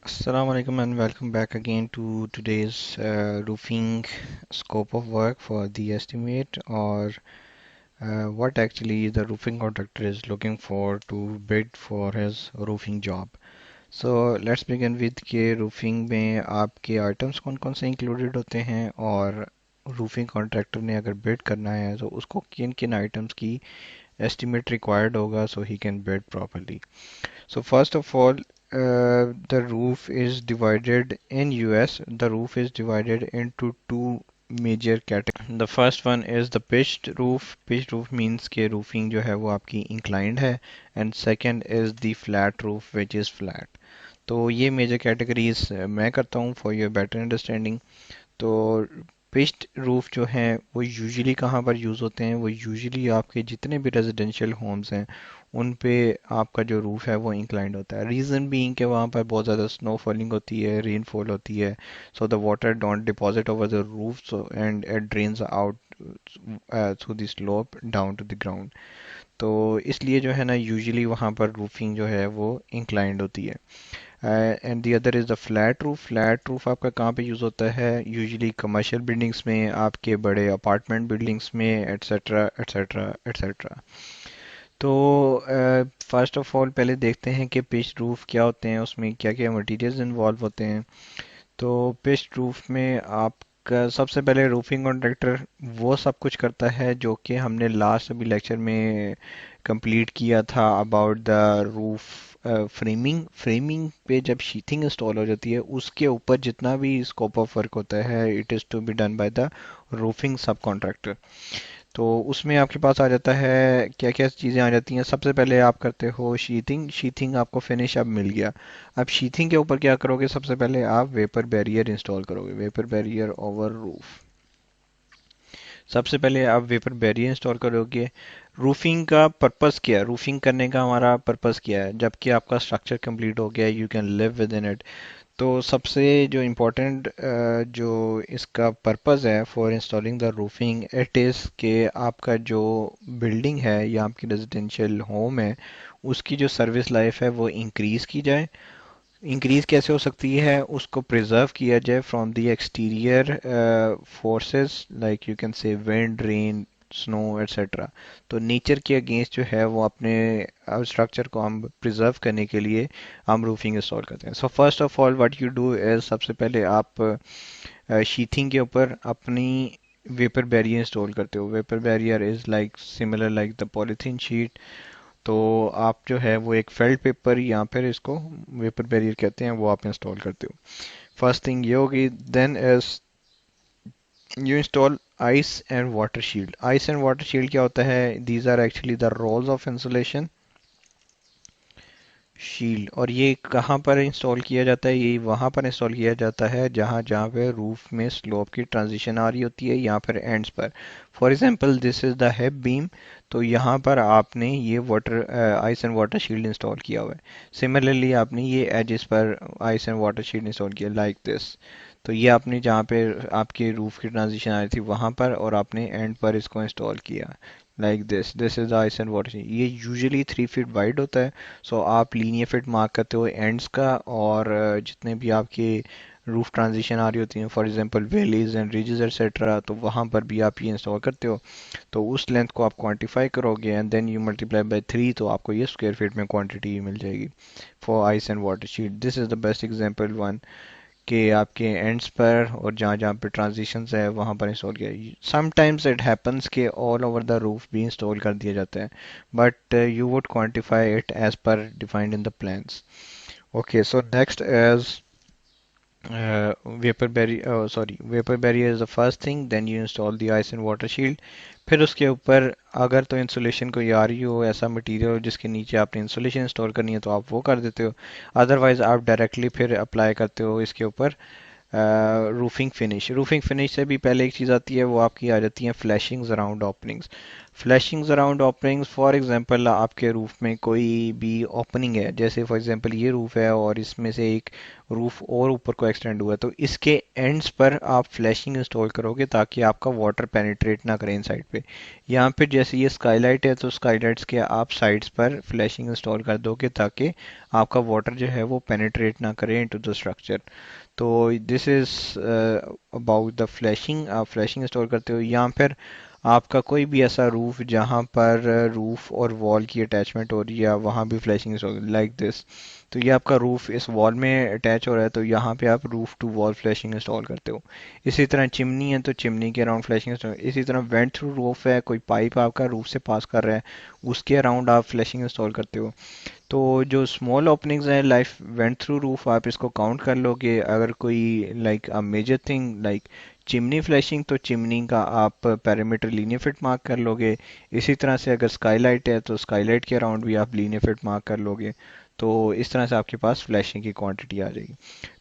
Assalamu alaikum and welcome back again to today's roofing scope of work for the estimate or what actually the roofing contractor is looking for to bid for his roofing job. So let's begin with के roofing में आपके items कौन कौन से included होते हैं और roofing contractor ने अगर bid करना है तो उसको किन किन items की estimate required होगा so he can bid properly. So first of all, the roof is divided in US. The roof is divided into two major categories. The first one is the pitched roof. Pitched roof means कि roofing जो है वो आपकी inclined है, and second is the flat roof which is flat. तो ये major categories मैं करता हूँ for your better understanding. तो पिच्ड रूफ जो हैं वो यूजुअली कहाँ पर यूज़ होते हैं, वो यूजुअली आपके जितने भी रेजिडेंशियल होम्स हैं उन पे आपका जो रूफ है वो इंक्लाइंड होता है। रीज़न बीइंग कि वहाँ पर बहुत ज़्यादा स्नो फॉलिंग होती है, रेनफॉल होती है, so the water don't deposit over the roof and it drains out through the slope down to the ground. तो इसलिए जो है ना यूजुअली वहाँ पर रूफिंग जो है वो इंक्लाइंड होती है। And the other is the flat roof. Flat roof आपका कहाँ पे यूज़ होता है? यूजुअली कमर्शियल बिल्डिंग्स में, आपके बड़े अपार्टमेंट बिल्डिंग्स में, एट्सेट्रा एट्सेट्रा एट्सेट्रा। तो फर्स्ट ऑफ ऑल पहले देखते हैं कि पिच रूफ क्या होते हैं, उसमें क्या क्या मटेरियल्स इन्वॉल्व होते हैं। तो पिच रूफ में आपका सबसे पहले रूफिंग कॉन्ट्रैक्टर वो सब कुछ करता है जो कि हमने लास्ट अभी लेक्चर में कंप्लीट किया था about the roof framing. Framing पे जब शीथिंग इंस्टॉल हो जाती है उसके ऊपर जितना भी स्कोप ऑफ वर्क होता है it is to be done by the roofing sub contractor. तो उसमें आपके पास आ जाता है क्या क्या चीज़ें आ जाती हैं। सबसे पहले आप करते हो शीथिंग। शीथिंग आपको फिनिश अब मिल गया। अब शीथिंग के ऊपर क्या करोगे? सबसे पहले आप वेपर बैरियर इंस्टॉल करोगे, वेपर बैरियर ओवर रूफ। सबसे पहले आप वेपर बैरियर इंस्टॉल करोगे। रूफिंग का पर्पस क्या है? रूफिंग करने का हमारा पर्पस क्या है? जबकि आपका स्ट्रक्चर कंप्लीट हो गया, you can live with in it. तो सबसे जो इम्पोर्टेंट जो इसका पर्पस है for installing the roofing it is कि आपका जो बिल्डिंग है या आपकी रेजिडेंशियल होम है उसकी जो सर्विस लाइफ है वो इंक्रीज़ की जाए। इंक्रीज कैसे हो सकती है? उसको प्रिजर्व किया जाए from the exterior forces like you can say wind, rain, snow etcetera. तो नेचर के अगेंस्ट जो है वो अपने स्ट्रक्चर को हम प्रिजर्व करने के लिए हम रूफिंग इंस्टॉल करते हैं। So first of all what you do is सबसे पहले आप शीथिंग के ऊपर अपनी वेपर बैरियर इंस्टॉल करते हो। Vapour barrier is like similar like the polythene sheet. तो आप जो है वो एक फेल्ट पेपर या फिर इसको वेपर बैरियर कहते हैं वो आप इंस्टॉल करते हो। फर्स्ट थिंग ये होगी। Then is you install ice and water shield. Ice and water shield क्या होता है? These are actually the rolls of insulation shield. और ये कहाँ पर इंस्टॉल किया जाता है? ये वहाँ पर इंस्टॉल किया जाता है जहाँ जहाँ पे रूफ में स्लोप की ट्रांजिशन आ रही होती है या फिर एंड्स पर। For example this is the हेब बीम। तो यहाँ पर आपने ये water ice and water shield install किया हुआ है। सिमिलरली आपने ये एजेस पर ice and water shield install किया लाइक दिस। तो ये आपने जहाँ पे आपके रूफ की ट्रांजिशन आ रही थी वहाँ पर और आपने एंड पर इसको इंस्टॉल किया like this is the ice and water. ये यूजुअली 3 फीट वाइड होता है। सो आप लीनियर फिट मार्क करते हो एंड्स का और जितने भी आपके रूफ ट्रांजिशन आ रही होती हैं for example valleys and ridges etcetera तो वहाँ पर भी आप ये इंस्टॉल करते हो। तो उस लेंथ को आप क्वांटिफाई करोगे and then you multiply by 3 तो आपको ये स्क्वायर फीट में क्वांटिटी मिल जाएगी for ice and water sheet. This is the best example one कि आपके एंड्स पर और जहाँ जहाँ पे ट्रांजिशंस है वहाँ पर इंस्टॉल किया। समटाइम्स इट हैपन्स कि ऑल ओवर द रूफ भी इंस्टॉल कर दिया जाता है but you would quantify it as per defined in the plans. Okay so next as vapour barrier is the first thing. Then you install the ice and water shield. फिर उसके ऊपर अगर तो इंसुलेशन कोई आ रही हो ऐसा मटेरियल हो जिसके नीचे आपने इंसुलेशन इंस्टॉल करनी है तो आप वो कर देते हो। अदरवाइज आप डायरेक्टली फिर अप्लाई करते हो इसके ऊपर रूफिंग फिनिश। रूफिंग फिनिश से भी पहले एक चीज़ आती है वो आपकी आ जाती है flashings around openings. Flashings around openings, for example आपके रूफ में कोई भी ओपनिंग है, जैसे फॉर एग्जांपल ये रूफ है और इसमें से एक रूफ और ऊपर को एक्सटेंड हुआ है, तो इसके एंड्स पर आप फ्लैशिंग इंस्टॉल करोगे ताकि आपका वाटर पेनिट्रेट ना करे इन साइड पे। यहाँ पे जैसे ये स्काईलाइट है तो स्काईलाइट्स के आप साइड्स पर फ्लैशिंग इंस्टॉल कर दोगे ताकि आपका वाटर जो है वो पेनिट्रेट ना करे इनटू द स्ट्रक्चर। तो this is about the flashing. आप फ्लैशिंग इंस्टॉल करते हो। यहाँ पर आपका कोई भी ऐसा रूफ जहाँ पर रूफ और वॉल की अटैचमेंट हो रही है, वहाँ भी फ्लैशिंग इंस्टॉल लाइक दिस। तो ये आपका रूफ इस वॉल में अटैच हो रहा है तो यहाँ पे आप roof to wall flashing install करते हो। इसी तरह चिमनी है तो चिमनी के अराउंड फ्लैशिंग इंस्टॉल। इसी तरह वेंट थ्रू रूफ है, कोई पाइप आपका रूफ से पास कर रहा है, उसके अराउंड आप फ्लैशिंग इंस्टॉल करते हो। तो जो स्मॉल ओपनिंग्स हैं लाइफ वेंट थ्रू रूफ, आप इसको काउंट कर लो कि अगर कोई like a major thing like chimney flashing, तो चिमनी का आप पैरामीटर लीनियर फिट मार्क कर लोगे। इसी तरह से अगर स्काईलाइट है तो स्काईलाइट के अराउंड भी आप लीनियर फिट मार्क कर लोगे। तो इस तरह से आपके पास फ्लैशिंग की क्वांटिटी आ जाएगी।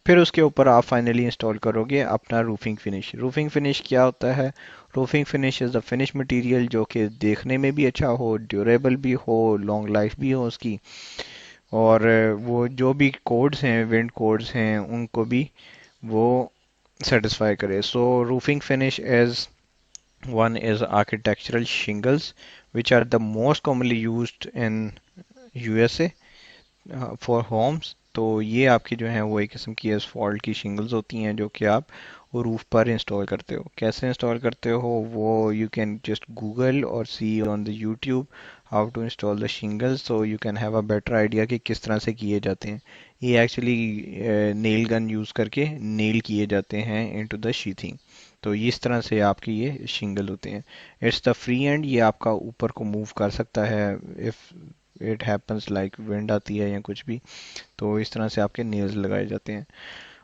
फिर उसके ऊपर आप फाइनली इंस्टॉल करोगे अपना रूफिंग फिनिश। रूफिंग फिनिश क्या होता है? Roofing finish is the finish material जो कि देखने में भी अच्छा हो, ड्यूरेबल भी हो, लॉन्ग लाइफ भी हो उसकी, और वो जो भी कोड्स हैं, विंड कोड्स हैं, उनको भी वो सेटिस्फाई करे। So roofing finish as one is architectural shingles, which are the most commonly used in USA for homes. तो ये आपकी जो है वो एक किस्म की एसफॉल्ट की शिंगल्स होती हैं जो कि आप रूफ पर इंस्टॉल करते हो। कैसे इंस्टॉल करते हो वो यू कैन जस्ट गूगल और see on the YouTube how to install the shingles, so you can have a better idea कि किस तरह से किए जाते हैं। ये एक्चुअली नेल गन यूज़ करके नेल किए जाते हैं इनटू द शीथिंग। तो इस तरह से आपके ये शिंगल होते हैं। इट्स द फ्री एंड, ये आपका ऊपर को मूव कर सकता है if it happens like wind आती है या कुछ भी। तो इस तरह से आपके नेल्स लगाए जाते हैं।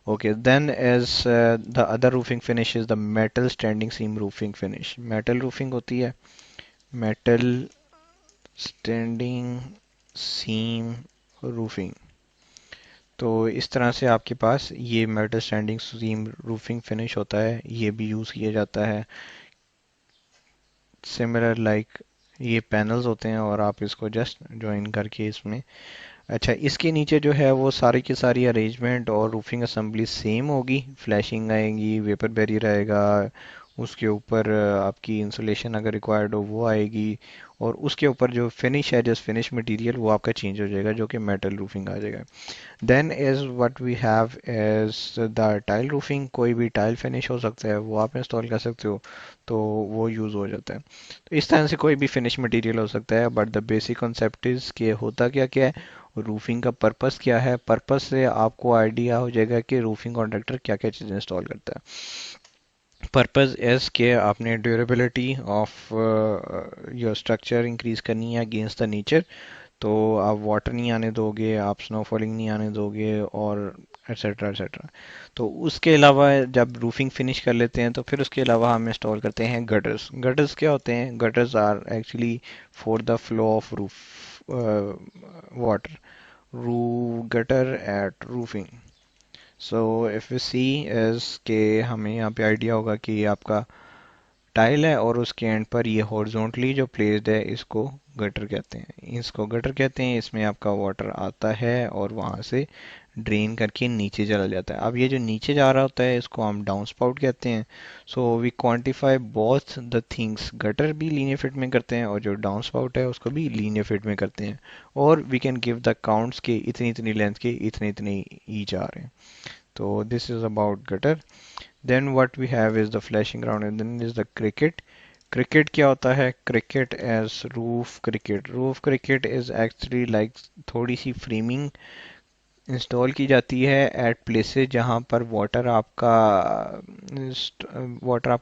Okay, then as the other roofing finish is the metal standing seam roofing finish. Metal roofing होती है, मेटल स्टैंडिंग सीम रूफिंग। तो इस तरह से आपके पास ये metal standing seam roofing finish होता है, ये भी यूज़ किया जाता है। सिमिलर लाइक ये पैनल्स होते हैं और आप इसको जस्ट ज्वाइन करके इसमें, अच्छा इसके नीचे जो है वो सारी की सारी अरेंजमेंट और रूफिंग असेंबली सेम होगी। फ्लैशिंग आएगी, वेपर बैरियर आएगा, उसके ऊपर आपकी इंसुलेशन अगर रिक्वायर्ड हो वो आएगी, और उसके ऊपर जो फिनिश है, जस्ट फिनिश मटेरियल, वो आपका चेंज हो जाएगा जो कि मेटल रूफिंग आ जाएगा। Then is what we have is the tile roofing. कोई भी टाइल फिनिश हो सकता है, वो आप इंस्टॉल कर सकते हो, तो वो यूज़ हो जाता है। तो इस तरह से कोई भी फिनिश मटेरियल हो सकता है, but the basic concept is कि होता क्या क्या है, रूफिंग का पर्पस क्या है। पर्पस से आपको आइडिया हो जाएगा कि रूफिंग कॉन्ट्रैक्टर क्या क्या चीज़ें इंस्टॉल करता है। पर्पस एज के आपने durability of your structure increase करनी है अगेंस्ट द नेचर। तो आप वाटर नहीं आने दोगे, आप स्नोफॉलिंग नहीं आने दोगे, और एट्सेट्रा एट्सेट्रा। तो उसके अलावा जब रूफिंग फिनिश कर लेते हैं तो फिर उसके अलावा हम इंस्टॉल करते हैं गटर्स। गटर्स क्या होते हैं? Gutters are actually for the flow of roof water, रू gutter at roofing. So if you see is के हमें यहाँ पे आइडिया होगा कि ये आपका टाइल है और उसके एंड पर ये हॉरिजॉन्टली जो प्लेस्ड है, इसको गटर कहते हैं। इसको गटर कहते हैं। इसमें आपका वाटर आता है और वहाँ से ड्रेन करके नीचे चला जाता है। अब ये जो नीचे जा रहा होता है इसको हम डाउन स्पाउट कहते हैं। So we quantify both the things. Gutter भी लीनियर फिट में करते हैं और जो डाउन स्पाउट है उसको भी लीनियर फिट में करते हैं, और we can give the counts के इतनी इतनी लेंथ के इतने इतने ईच आ रहे हैं। तो this is about gutter. Then what we have is the flashing ground, and then is the cricket. Cricket क्या होता है? Cricket as roof cricket. Roof cricket is actually like थोड़ी सी framing इंस्टॉल की जाती है एट प्लेसेस जहाँ पर water आपका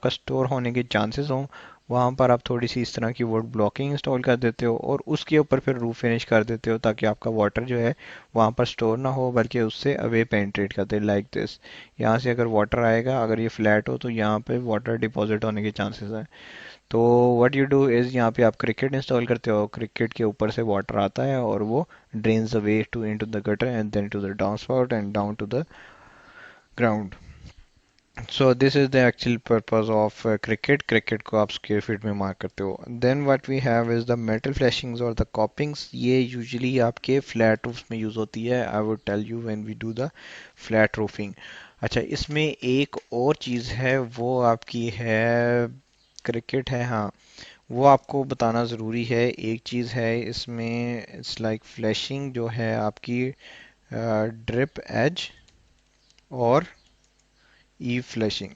स्टोर होने के चांसेस हों। वहाँ पर आप थोड़ी सी इस तरह की वुड ब्लॉकिंग इंस्टॉल कर देते हो और उसके ऊपर फिर रूफ फिनिश कर देते हो ताकि आपका वाटर जो है वहाँ पर स्टोर ना हो बल्कि उससे अवे पेंट्रेट करते हैं लाइक दिस। यहाँ से अगर वाटर आएगा, अगर ये फ्लैट हो तो यहाँ पे वाटर डिपॉजिट होने के चांसेस हैं। तो व्हाट यू डू इज़ यहाँ पे आप क्रिकेट इंस्टॉल करते हो। क्रिकेट के ऊपर से वाटर आता है और वो drains the way to into the gutter and then to the downspout and down to the ground. So this is the actual purpose of cricket. Cricket को आप स्क्वायर फीट में मार्क करते हो। Then what we have is the metal flashings और the कॉपिंग्स। ये usually आपके flat roofs में use होती है। I would tell you when we do the flat roofing. अच्छा, इसमें एक और चीज़ है, वो आपकी है क्रिकेट है, हाँ, वो आपको बताना ज़रूरी है। एक चीज़ है इसमें, इट्स लाइक फ्लैशिंग जो है आपकी ड्रिप एज और ईव फ्लैशिंग।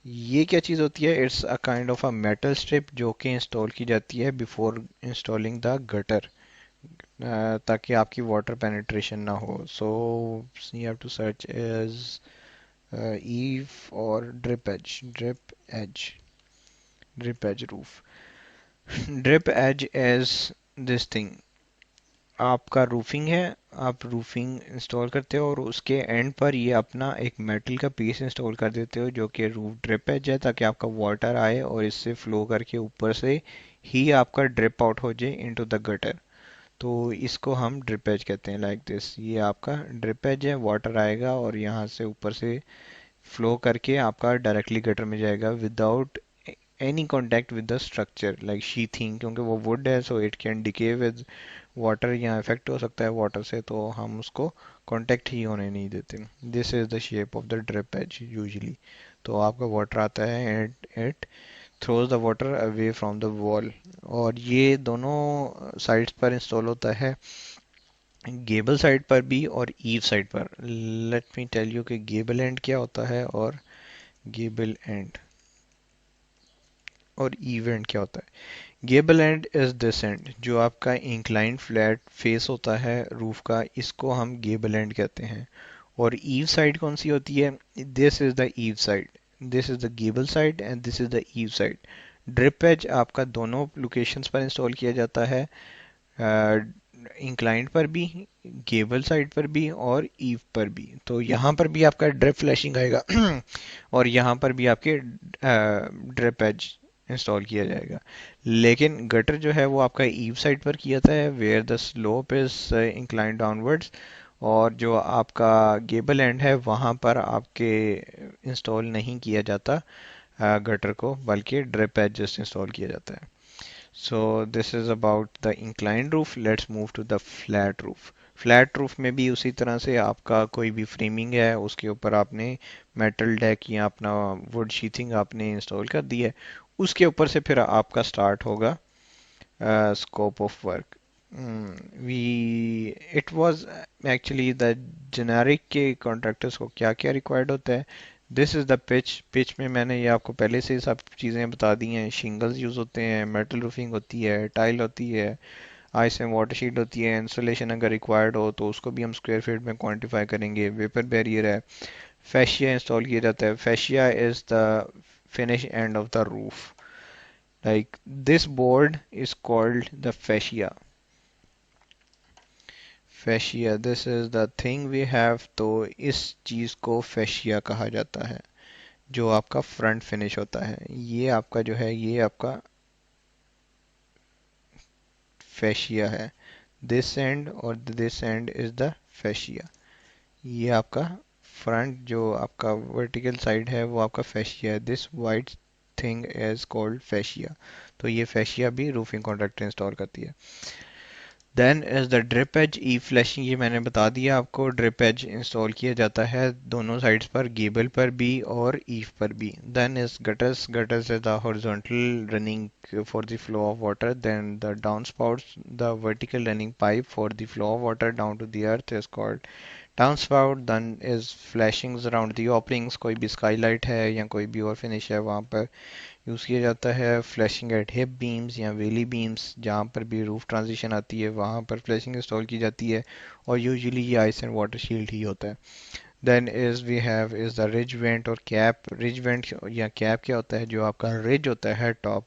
ये क्या चीज़ होती है? It's a kind of a metal strip जो कि इंस्टॉल की जाती है बिफोर इंस्टॉलिंग द गटर, ताकि आपकी वाटर पेनिट्रेशन ना हो। So you have to search as eave और drip edge drip edge roof. Drip edge as this thing, आपका रूफिंग है, आप रूफिंग इंस्टॉल करते हो और उसके एंड पर ये अपना एक मेटल का पीस इंस्टॉल कर देते हो जो कि रूफ ड्रिप एज है, ताकि आपका वाटर आए और इससे फ्लो करके ऊपर से ही आपका ड्रिप आउट हो जाए इनटू द गटर। तो इसको हम ड्रिप एज कहते हैं, लाइक दिस। ये आपका ड्रिप एज है, वाटर आएगा और यहाँ से ऊपर से फ्लो करके आपका डायरेक्टली गटर में जाएगा without any contact with the structure like sheathing, क्योंकि वो वुड है, so it can decay with water, यहाँ इफेक्ट हो सकता है वाटर से, तो हम उसको कांटेक्ट ही होने नहीं देते। This is the shape of the drip edge usually. तो आपका वाटर आता है and it throws the water away from the wall. और ये दोनों साइड्स पर इंस्टॉल होता है, गेबल साइड पर भी और ईव साइड पर। लेट मी टेल यू कि गेबल एंड क्या होता है और गेबल एंड और ईव एंड क्या होता है। Gable and is this and, जो आपका इंक्लाइंड फ्लैट फेस होता है रूफ का, इसको हम गेबल एंड कहते हैं। और ईव साइड कौन सी होती है? This is the eave side, this is the gable side and this is the eave side. Drip edge आपका दोनों लोकेशंस पर इंस्टॉल किया जाता है, इंक्लाइंड पर भी, गेबल साइड पर भी और ईव पर भी। तो यहाँ पर भी आपका ड्रिप फ्लैशिंग आएगा और यहाँ पर भी आपके ड्रिप एज इंस्टॉल किया जाएगा। लेकिन गटर जो है वो आपका ईव साइड पर किया जाता है, where the slope is inclined downwards. और जो आपका गेबल एंड है वहाँ पर आपके इंस्टॉल नहीं किया जाता गटर को, बल्कि ड्रिप एज जस्ट इंस्टॉल किया जाता है। So this is about the inclined roof. Let's move to the flat roof. Flat roof में भी उसी तरह से आपका कोई भी फ्रेमिंग है, उसके ऊपर आपने मेटल डेक या अपना वुड शीथिंग आपने इंस्टॉल कर दी है, उसके ऊपर से फिर आपका स्टार्ट होगा scope of work. We it was actually the generic के कॉन्ट्रैक्टर्स को क्या क्या रिक्वायर्ड होता है। This is the pitch. Pitch में मैंने ये आपको पहले से ही सब चीज़ें बता दी हैं। शिंगल्स यूज़ होते हैं, मेटल रूफिंग होती है, टाइल होती है, आइस एंड वाटर शीट होती है। इंसुलेशन अगर रिक्वायर्ड हो तो उसको भी हम स्क्वायर फीट में क्वांटिफाई करेंगे। वेपर बैरियर है, फैशिया इंस्टॉल किया जाता है। Fascia is the finish end of the roof, like this board is called the fascia, this is the thing we have। तो इस चीज को fascia कहा जाता है, जो आपका फ्रंट फिनिश होता है। ये आपका जो है ये आपका fascia है। दिस एंड और this and is the fascia। ये आपका फ्रंट जो आपका वर्टिकल साइड है वो आपका fascia है। This white thing is called fascia। तो ये fascia भी रूफिंग कॉन्ट्रैक्टर इंस्टॉल करती है। Then is the drip edge E flashing, ये मैंने बता दिया आपको। ड्रिप एज इंस्टॉल किया जाता है दोनों साइड्स पर, गेबल पर भी और ईव पर भी। Then is gutters, gutters is the horizontal running for the flow of water. Then the down spouts, the vertical running pipe for the flow of water down to the earth is called down spout. Then is flashings around the openings, कोई भी Skylight है या कोई भी और finish है वहाँ पर यूज़ किया जाता है। फ्लैशिंग एट हिप बीम्स या वेली बीम्स, जहाँ पर भी रूफ ट्रांजिशन आती है वहाँ पर फ्लैशिंग इंस्टॉल की जाती है, और यूजुअली ये आइस एंड वाटर शील्ड ही होता है। Then is we have is the ridge vent और कैप। रिज वेंट या कैप क्या होता है? जो आपका रिज होता है top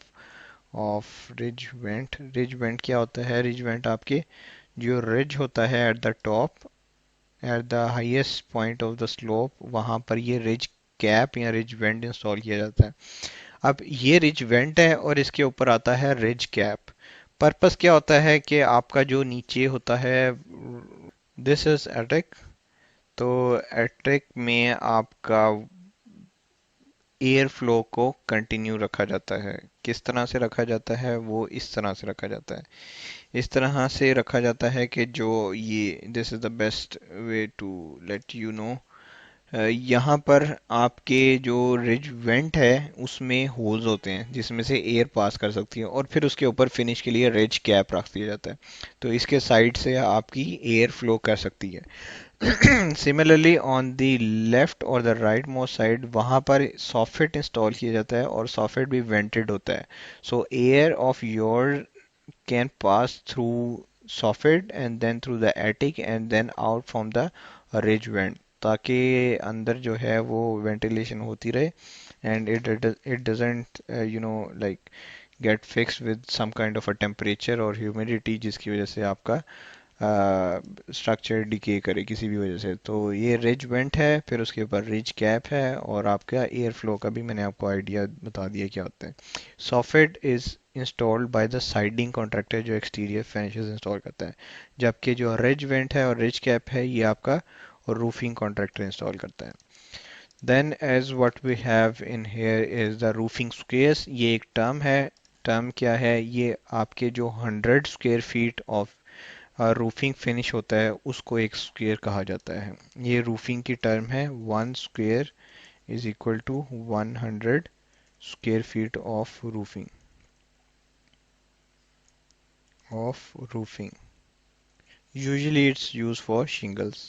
of ridge vent. Ridge vent क्या होता है? रिज वेंट आपके जो रिज होता है at the top, at the highest point of the slope, वहाँ पर ये रिज कैप या रिज वेंट इंस्टॉल किया जाता है। अब ये रिज वेंट है और इसके ऊपर आता है रिज कैप। पर्पस क्या होता है कि आपका जो नीचे होता है, दिस इज एटिक, तो एटिक में आपका एयर फ्लो को कंटिन्यू रखा जाता है। किस तरह से रखा जाता है? वो इस तरह से रखा जाता है, इस तरह से रखा जाता है कि जो ये this is the best way to let you know. यहाँ पर आपके जो रिज वेंट है उसमें होल्स होते हैं जिसमें से एयर पास कर सकती है, और फिर उसके ऊपर फिनिश के लिए रिज कैप रख दिया जाता है, तो इसके साइड से आपकी एयर फ्लो कर सकती है। सिमिलरली ऑन द लेफ्ट और द राइट मोस्ट साइड वहाँ पर सॉफेट इंस्टॉल किया जाता है, और सॉफेट भी वेंटेड होता है, सो air of your can pass through soffit and then through the attic and then out from the ridge vent, ताकि अंदर जो है वो वेंटिलेशन होती रहे, and it doesn't like get fixed with some kind of a temperature or humidity जिसकी वजह से आपका स्ट्रक्चर डिके करे किसी भी वजह से। तो ये रिज वेंट है, फिर उसके ऊपर रिज कैप है, और आपका एयर फ्लो का भी मैंने आपको आइडिया बता दिया क्या होता है। Soffit is installed by the siding contractor जो एक्सटीरियर फिनिशेस इंस्टॉल करता है, जबकि जो रिज वेंट है और रिज कैप है ये आपका रूफिंग कॉन्ट्रैक्टर इंस्टॉल करता है। Then as what we have in here is the roofing squares, ये एक टर्म है। टर्म क्या है? ये आपके जो 100 square feet of roofing finish होता है उसको एक स्क्वेयर कहा जाता है। ये रूफिंग की टर्म है। 1 square is equal to 100 square feet of roofing. Usually it's used for shingles.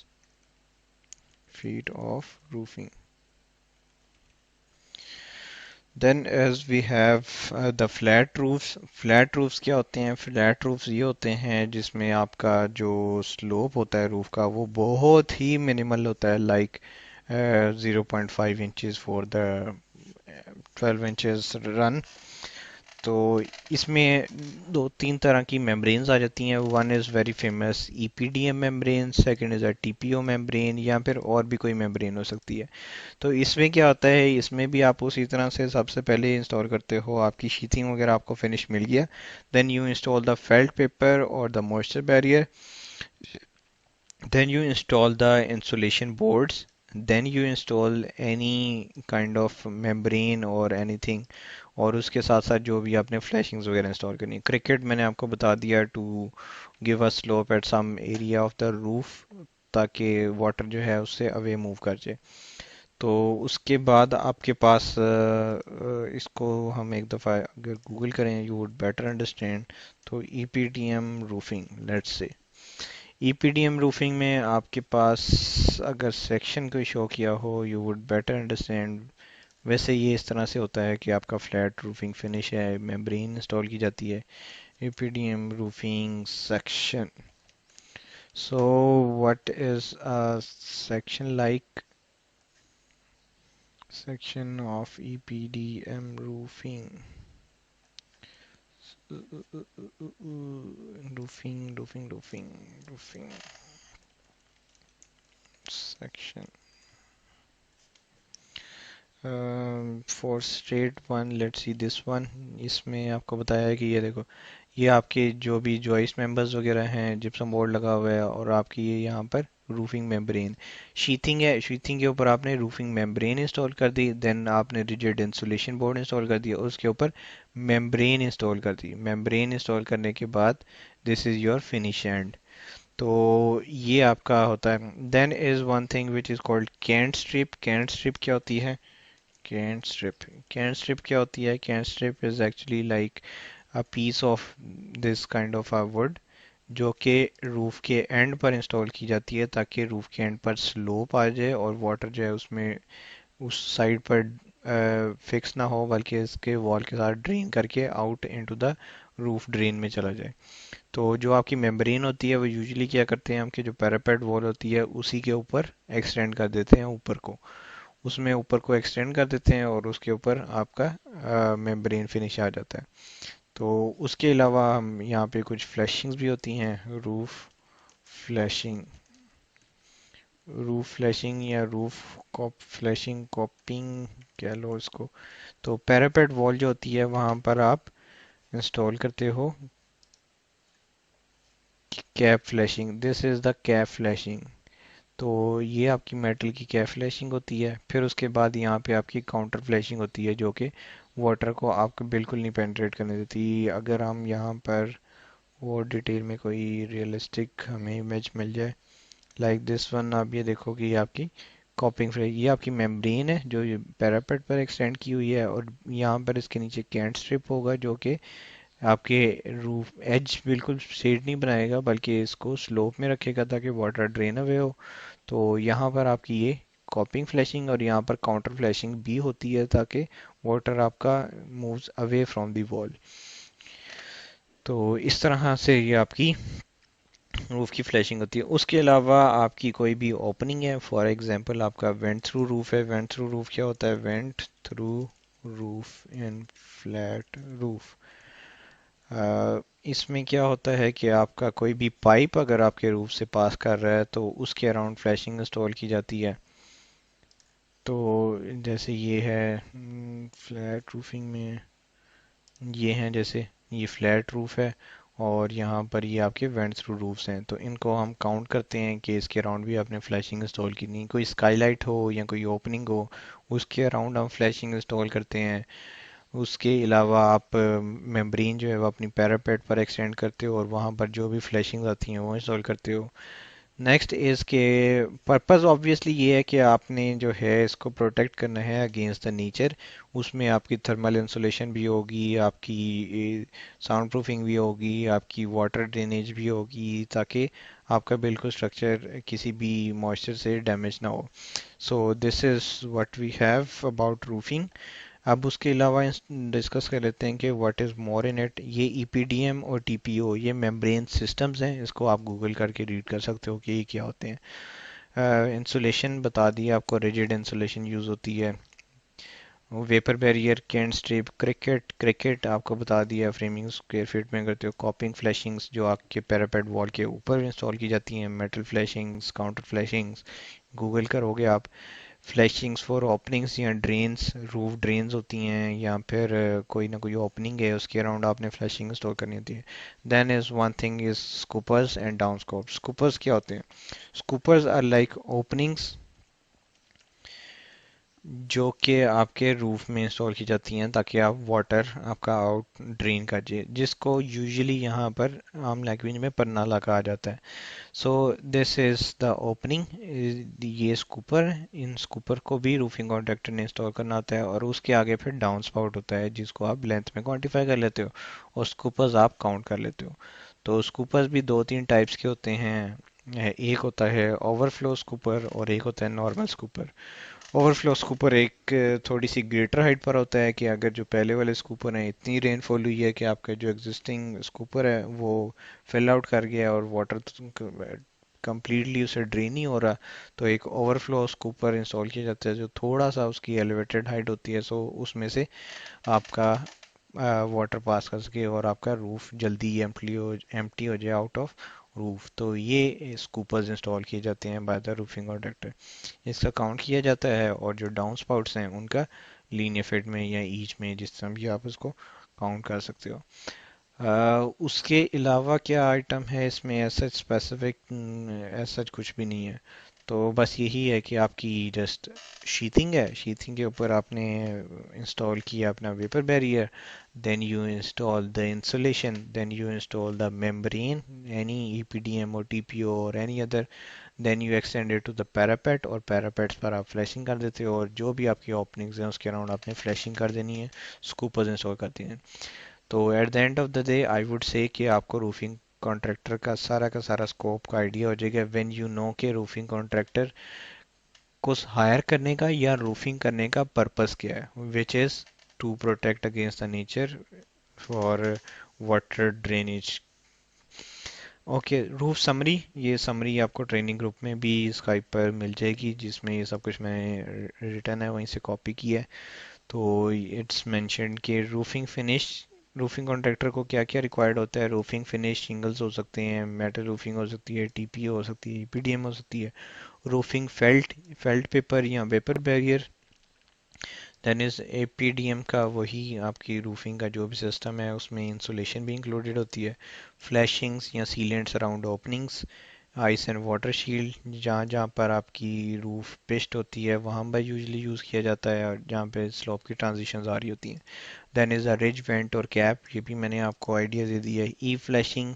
Feet of roofing. Then as we have the flat roofs. Flat roofs क्या होते हैं? Flat roofs ये होते हैं जिसमें आपका जो स्लोप होता है रूफ का वो बहुत ही मिनिमल होता है, like 0.5 inches for the 12 inches run. तो इसमें दो तीन तरह की मेम्ब्रेन्स आ जाती हैं। One is very famous EPDM membrane, second is a TPO membrane, या फिर और भी कोई मेम्ब्रेन हो सकती है। तो इसमें क्या होता है, इसमें भी आप उसी तरह से सबसे पहले इंस्टॉल करते हो, आपकी शीथिंग वगैरह आपको फिनिश मिल गया, then you install the felt paper और the moisture barrier, then you install the insulation boards, then you install any kind of membrane or anything, और उसके साथ साथ जो भी आपने फ्लैशिंग्स वगैरह इंस्टॉल करनी है। क्रिकेट मैंने आपको बता दिया to give a slope at some area of the roof, ताकि वाटर जो है उससे अवे मूव कर जाए। तो उसके बाद आपके पास इसको हम एक दफ़ा अगर गूगल करें यू वुड बेटर अंडरस्टैंड। तो EPDM roofing let's say, EPDM roofing में आपके पास अगर सेक्शन कोई शो किया हो यू वुड बेटर अंडरस्टैंड। वैसे ये इस तरह से होता है कि आपका फ्लैट रूफिंग फिनिश है, मेम्ब्रेन इंस्टॉल की जाती है, EPDM roofing section. So what is a section like? Section of EPDM roofing, roofing section for straight one, let's see this one. इसमें आपको बताया है कि ये देखो, ये आपके जो भी जॉइस्ट मेंबर्स वगैरह हैं, जिप्सम बोर्ड लगा हुआ है, और आपकी ये यहाँ पर रूफिंग मेम्ब्रेन शीथिंग है। शीथिंग के ऊपर आपने रूफिंग मेम्ब्रेन इंस्टॉल कर दी, देन आपने रिजिड इंसुलेशन बोर्ड इंस्टॉल कर दिया, और उसके ऊपर मेम्ब्रेन इंस्टॉल कर दी। मेम्ब्रेन इंस्टॉल करने के बाद this is your finish end. तो ये आपका होता है। Then is one thing which is called cant strip. Cant strip क्या होती है? Can strip. Can strip क्या होती है? Can strip is actually like a piece of this kind of a wood जो कि रूफ के एंड पर इंस्टॉल की जाती है, ताकि रूफ के एंड पर स्लोप आ जाए और वाटर जो है उसमें उस साइड पर फिक्स ना हो, बल्कि इसके वॉल के साथ ड्रेन करके out into the roof drain में चला जाए। तो जो आपकी मेम्ब्रेन होती है वो यूजुअली क्या करते हैं, आपकी जो पैरापेट वॉल होती है उसी के ऊपर एक्सटेंड कर देते हैं ऊपर को, उसमें ऊपर को एक्सटेंड कर देते हैं, और उसके ऊपर आपका मेम्ब्रेन फिनिश आ जाता है। तो उसके अलावा हम यहाँ पे कुछ फ्लैशिंग्स भी होती हैं। फ्लैशिंग रूफ फ्लैशिंग या रूफ कॉप फ्लैशिंग कॉपिंग कह लो इसको। तो पैरापेट वॉल जो होती है वहाँ पर आप इंस्टॉल करते हो cap flashing. This is the cap flashing. तो ये आपकी मेटल की कैप फ्लैशिंग होती है। फिर उसके बाद यहाँ पे आपकी काउंटर फ्लैशिंग होती है जो कि वाटर को आपको बिल्कुल नहीं पेनिट्रेट करने देती। अगर हम यहाँ पर और डिटेल में कोई रियलिस्टिक हमें इमेज मिल जाए लाइक दिस वन, आप ये देखो कि ये आपकी कॉपिंग फ्रेम, ये आपकी मेम्ब्रेन है जो ये पैरापेट पर एक्सटेंड की हुई है, और यहाँ पर इसके नीचे कैंट स्ट्रिप होगा जो कि आपके रूफ एज बिल्कुल स्ट्रेट नहीं बनाएगा बल्कि इसको स्लोप में रखेगा ताकि वाटर ड्रेन अवे हो। तो यहाँ पर आपकी ये कॉपिंग फ्लैशिंग और यहाँ पर काउंटर फ्लैशिंग भी होती है ताकि वाटर आपका moves away from the wall. तो इस तरह से ये आपकी रूफ की फ्लैशिंग होती है। उसके अलावा आपकी कोई भी ओपनिंग है, फॉर एग्जांपल आपका वेंट थ्रू रूफ है। वेंट थ्रू रूफ क्या होता है? वेंट थ्रू रूफ इन फ्लैट रूफ। इसमें क्या होता है कि आपका कोई भी पाइप अगर आपके रूफ से पास कर रहा है तो उसके अराउंड फ्लैशिंग इंस्टॉल की जाती है। तो जैसे ये है फ्लैट रूफिंग में, ये हैं जैसे ये फ्लैट रूफ है और यहाँ पर ये आपके वेंट थ्रू रूफ्स हैं, तो इनको हम काउंट करते हैं कि इसके अराउंड भी आपने फ्लैशिंग इंस्टॉल करनी। कोई स्काईलाइट हो या कोई ओपनिंग हो उसके अराउंड हम फ्लैशिंग इंस्टॉल करते हैं। उसके अलावा आप मेम्ब्रेन जो है वो अपनी पैरापेट पर एक्सटेंड करते हो और वहाँ पर जो भी फ्लैशिंग आती हैं वो इंस्टॉल करते हो। नेक्स्ट इज़ के पर्पस ऑब्वियसली ये है कि आपने जो है इसको प्रोटेक्ट करना है अगेंस्ट द नेचर। उसमें आपकी थर्मल इंसुलेशन भी होगी, आपकी साउंड प्रूफिंग भी होगी, आपकी वाटर ड्रेनेज भी होगी ताकि आपका बिल्कुल स्ट्रक्चर किसी भी मॉइस्चर से डैमेज ना हो। So this is what we have about roofing. अब उसके अलावा डिस्कस कर लेते हैं कि what is more in it. ये ईपीडीएम और टीपीओ ये मेम्ब्रेन सिस्टम्स हैं, इसको आप गूगल करके रीड कर सकते हो कि ये क्या होते हैं। इंसुलेशन बता दिया आपको, रिजिड इंसुलेशन यूज़ होती है। Vapour barrier, can strip, cricket, cricket आपको बता दिया फ्रेमिंग स्क्वायर फीट में करते हो। कॉपिंग फ्लैशिंग्स जो आपके पैरापेट वॉल के ऊपर इंस्टॉल की जाती हैं। मेटल फ्लैशिंग्स, काउंटर फ्लैशिंग्स गूगल करोगे आप। फ्लैशिंग्स फॉर ओपनिंग्स या ड्रेन्स, रूफ ड्रेन्स होती हैं या फिर कोई ना कोई ओपनिंग है उसके अराउंड आपने फ्लैशिंग इंस्टॉल करनी होती है। Then is one thing is scuppers and down scope. Scuppers क्या होते हैं? स्कूपर्स आर लाइक ओपनिंग्स जो कि आपके रूफ में इंस्टॉल की जाती हैं ताकि आप वाटर आपका आउट ड्रेन कर जाए, जिसको यूजुअली यहाँ पर आम लैंग्वेज में परनाला कहा जाता है। सो दिस इज द ओपनिंग, ये स्कूपर, इन स्कूपर को भी रूफिंग कॉन्ट्रैक्टर ने इंस्टॉल करना होता है। और उसके आगे फिर डाउन स्पाउट होता है जिसको आप लेंथ में क्वांटिफाई कर लेते हो और स्कूपर्स आप काउंट कर लेते हो। तो स्कूपर्स भी दो तीन टाइप्स के होते हैं। एक होता है ओवरफ्लो स्कूपर और एक होता है नॉर्मल स्कूपर। ओवरफ्लो स्कूपर एक थोड़ी सी ग्रेटर हाइट पर होता है कि अगर जो पहले वाले स्कूपर हैं इतनी रेनफॉल हुई है कि आपका जो एग्जिस्टिंग स्कूपर है वो फिल आउट कर गया और वाटर कंप्लीटली उसे ड्रेन नहीं हो रहा, तो एक ओवरफ्लो स्कूपर इंस्टॉल किया जाता है जो थोड़ा सा उसकी एलिवेटेड हाइट होती है, सो उसमें से आपका वाटर पास कर सके और आपका रूफ जल्दी एम्प्टी हो जाए आउट ऑफ रूफ। तो ये स्कूपर्स इंस्टॉल किए जाते हैं बाय द रूफिंग कॉन्ट्रैक्टर। इसका काउंट किया जाता है और जो डाउन स्पाउट्स हैं उनका लीनियर फिट में या ईच में जिस तरह भी आप उसको काउंट कर सकते हो। उसके अलावा क्या आइटम है इसमें ऐसा स्पेसिफिक, ऐसा कुछ भी नहीं है। तो बस यही है कि आपकी जस्ट शीथिंग है, शीथिंग के ऊपर आपने इंस्टॉल किया अपना vapour barrier, then you install the insulation, then you install the membrane, any EPDM और टीपीओ और any other, then you extend it to the parapet और पैरापेट्स पर आप फ्लैशिंग कर देते हो और जो भी आपकी ओपनिंग्स हैं उसके अराउंड आपने फ्लैशिंग कर देनी है, स्कूपर्स इंस्टॉल करती हैं। तो at the end of the day I would say कि आपको रूफिंग कॉन्ट्रैक्टर का सारा स्कोप का आइडिया हो जाएगा व्हेन यू नो कि रूफिंग कॉन्ट्रैक्टर को हायर करने का या रूफिंग करने का पर्पस क्या है, which is to protect against the nature for water drainage. Okay, roof summary, ये समरी आपको ट्रेनिंग ग्रुप में भी स्काइप पर मिल जाएगी जिसमें ये सब कुछ मैंने रिटर्न है वहीं से कॉपी किया है। तो इट्स मेंशन्ड कि रूफिंग फिनिश, रूफिंग कॉन्ट्रैक्टर को क्या क्या रिक्वायर्ड होता है। रूफिंग फिनिश शिंगल्स हो सकते हैं, मेटल रूफिंग हो सकती है, टीपीओ हो सकती है, पीडीएम हो सकती है। रूफिंग फेल्ट, फेल्ट पेपर या वेपर बैरियर, देन इज एपीडीएम का वही आपकी रूफिंग का जो भी सिस्टम है उसमें इंसुलेशन भी इंक्लूडेड होती है। फ्लैशिंग्स या sealants around openings, ice and water shield, जहाँ जहाँ पर आपकी रूफ पिस्ट होती है वहाँ पर यूजली यूज़ किया जाता है, और जहाँ पे स्लोप की ट्रांजिशंस आ रही होती हैं। Then is a ridge vent और कैप, ये भी मैंने आपको आइडिया दे दिया है। E flashing,